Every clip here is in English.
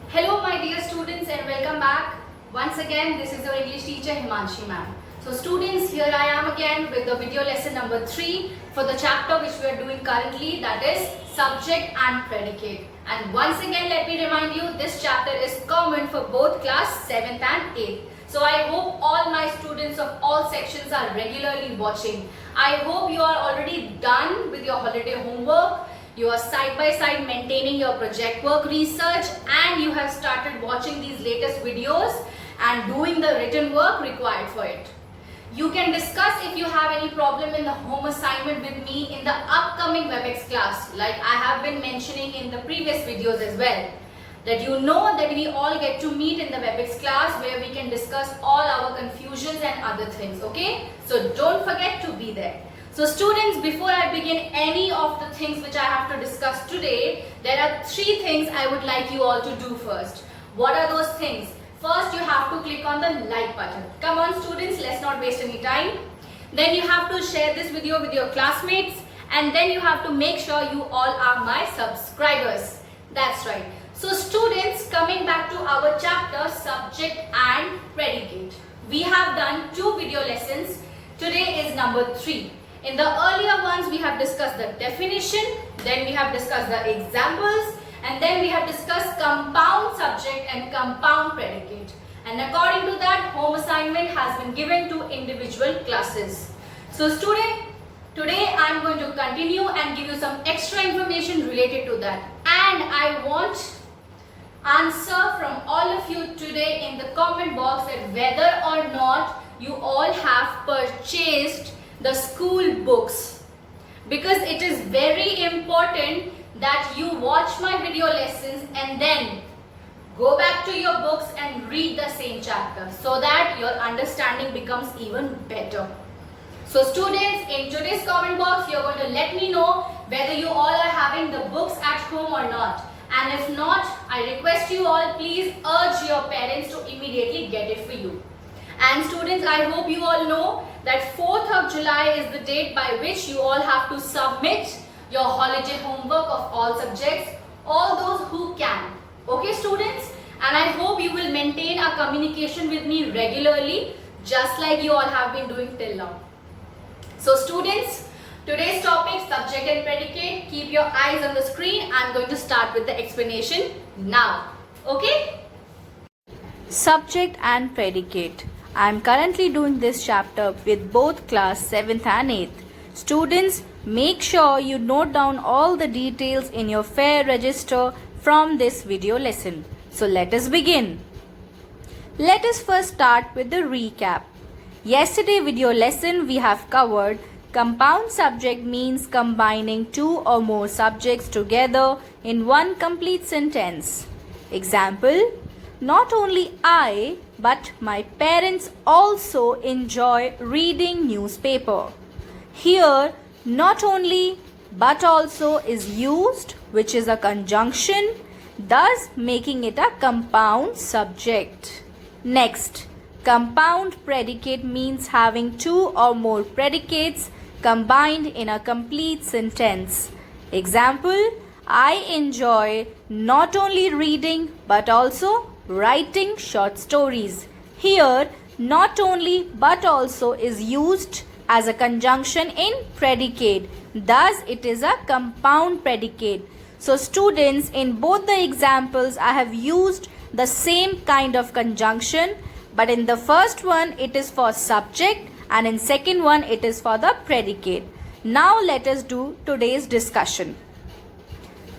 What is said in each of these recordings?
Hello my dear students and welcome back. Once again, this is your English teacher Himanshi ma'am. So students, here I am again with the video lesson number 3 for the chapter which we are doing currently, that is subject and predicate. And once again, let me remind you, this chapter is common for both class 7th and 8th. So I hope all my students of all sections are regularly watching. I hope you are already done with your holiday homework. You are side by side maintaining your project work research, and you have started watching these latest videos and doing the written work required for it. You can discuss if you have any problem in the home assignment with me in the upcoming WebEx class, like I have been mentioning in the previous videos as well. That you know that we all get to meet in the WebEx class where we can discuss all our confusions and other things, okay? So don't forget to be there. So students, before I begin any of the things which I have to discuss today, there are 3 things I would like you all to do first. What are those things? First, you have to click on the like button. Come on students, let's not waste any time. Then you have to share this video with your classmates, and then you have to make sure you all are my subscribers. That's right. So students, coming back to our chapter subject and predicate. We have done 2 video lessons. Today is number 3. In the earlier ones, we have discussed the definition, then we have discussed the examples, and then we have discussed compound subject and compound predicate. And according to that, home assignment has been given to individual classes. So student, today I am going to continue and give you some extra information related to that. And I want answer from all of you today in the comment box that whether or not you all have purchased the school books, because it is very important that you watch my video lessons and then go back to your books and read the same chapter so that your understanding becomes even better. So students, in today's comment box, you're going to let me know whether you all are having the books at home or not. And if not, I request you all, please urge your parents to immediately get it for you. And students, I hope you all know that 4th of July is the date by which you all have to submit your holiday homework of all subjects, all those who can. Okay students? And I hope you will maintain a communication with me regularly, just like you all have been doing till now. So students, today's topic, subject and predicate. Keep your eyes on the screen. I'm going to start with the explanation now. Okay? Subject and predicate. I am currently doing this chapter with both class 7th and 8th. Students, make sure you note down all the details in your fair register from this video lesson. So let us begin. Let us first start with the recap. Yesterday video lesson we have covered compound subject means combining 2 or more subjects together in one complete sentence. Example: not only I but my parents also enjoy reading newspaper. Here, not only but also is used, which is a conjunction, thus making it a compound subject. Next, compound predicate means having 2 or more predicates combined in a complete sentence. Example: I enjoy not only reading but also writing short stories. Here, not only but also is used as a conjunction in predicate. Thus, it is a compound predicate. So, students, in both the examples, I have used the same kind of conjunction, but in the first one, it is for subject, and in second one, it is for the predicate. Now, let us do today's discussion.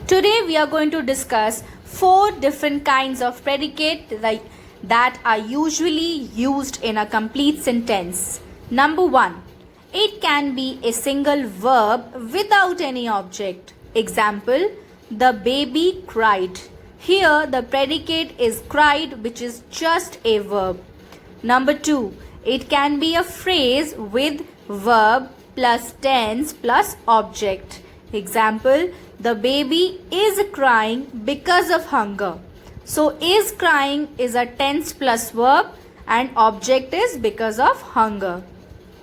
Today, we are going to discuss 4 different kinds of predicate that are usually used in a complete sentence. Number 1. It can be a single verb without any object. Example: the baby cried. Here the predicate is cried, which is just a verb. Number 2. It can be a phrase with verb plus tense plus object. Example: the baby is crying because of hunger. So is crying is a tense plus verb and object is because of hunger.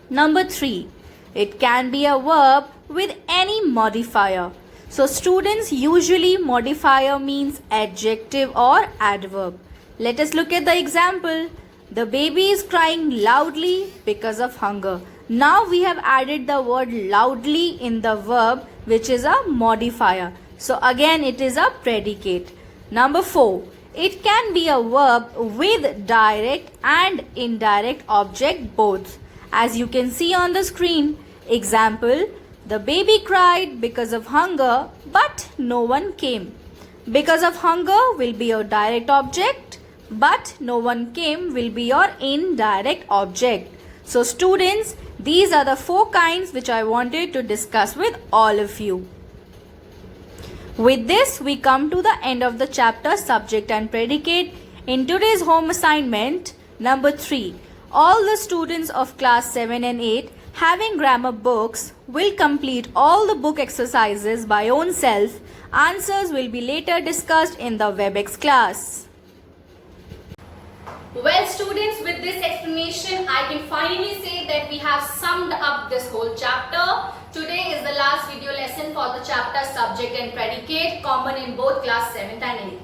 Number 3. It can be a verb with any modifier. So students, usually modifier means adjective or adverb. Let us look at the example. The baby is crying loudly because of hunger. Now we have added the word loudly in the verb, which is a modifier. So again it is a predicate. Number 4. It can be a verb with direct and indirect object both. As you can see on the screen. Example, the baby cried because of hunger, but no one came. Because of hunger will be your direct object, but no one came will be your indirect object. So students, these are the 4 kinds which I wanted to discuss with all of you. With this, we come to the end of the chapter subject and predicate. In today's home assignment, number 3, all the students of class 7 and 8 having grammar books will complete all the book exercises by own self. Answers will be later discussed in the WebEx class. Well students, with this explanation, I can finally say that we have summed up this whole chapter. Today is the last video lesson for the chapter subject and predicate, common in both class 7th and 8th.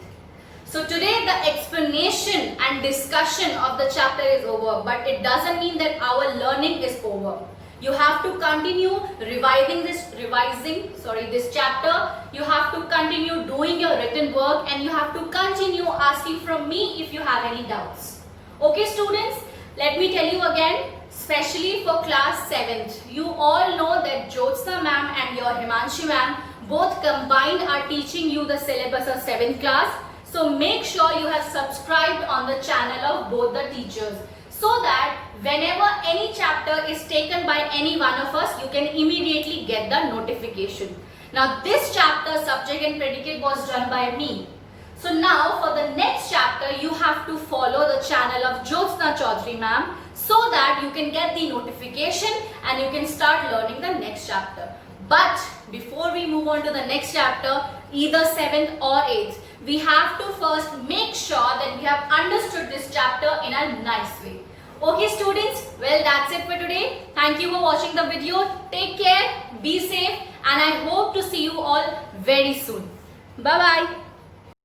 So today the explanation and discussion of the chapter is over, but it doesn't mean that our learning is over. You have to continue revising this chapter. You have to continue doing your written work, and you have to continue asking from me if you have any doubts. Okay students, let me tell you again, especially for class 7th, you all know that Jyotsna ma'am and your Himanshi ma'am both combined are teaching you the syllabus of 7th class. So make sure you have subscribed on the channel of both the teachers, so that whenever any chapter is taken by any one of us, you can immediately get the notification. Now this chapter subject and predicate was done by me. So now for the next chapter, you have to follow the channel of Jyotsna Chaudhary ma'am, so that you can get the notification and you can start learning the next chapter. But before we move on to the next chapter, either 7th or 8th, we have to first make sure that we have understood this chapter in a nice way. Okay students, well that's it for today. Thank you for watching the video. Take care, be safe, and I hope to see you all very soon. Bye bye.